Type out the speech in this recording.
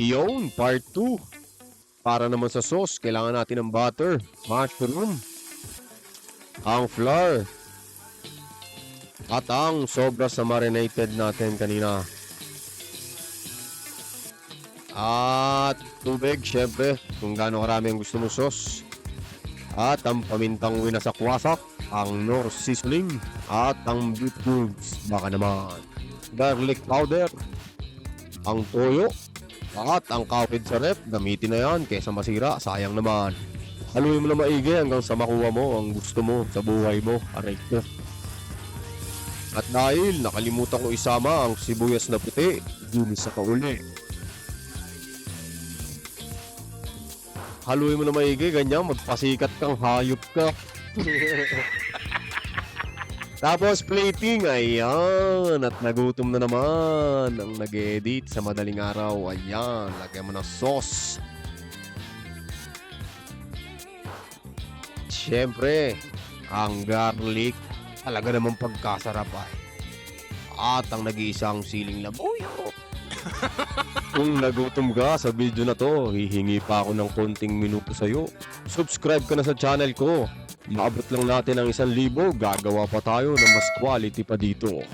Iyon, part 2. Para naman sa sauce, kailangan natin ng butter, mushroom, ang flour, at ang sobra sa marinated natin kanina. At tubig, syempre, kung gaano karami ang gusto mo sauce. At ang pamintang winasakwasak, ang Knorr seasoning, at ang beef cubes, baka naman. Garlic powder, ang toyo, at ang kapit sa rep, gamitin na yan kaysa masira, sayang naman. Haluin mo na maigi hanggang sa makuha mo ang gusto mo sa buhay mo, aray ko. At dahil nakalimutan ko isama ang sibuyas na puti, ginis sa kauli. Haluin mo na maigi, ganyan, magpasikat kang hayop ka. Tapos plating, ayan, at nagutom na naman ang nag-edit sa madaling araw, ayan, lagyan mo ng sauce. Siyempre, ang garlic, talaga namang pagkasarap ay. At ang nag-iisang siling labuyo. Kung nagutom ka sa video na to, hihingi pa ako ng konting minuto sa'yo. Subscribe ka na sa channel ko. Maabot lang natin ang 1,000, gagawa pa tayo ng mas quality pa dito.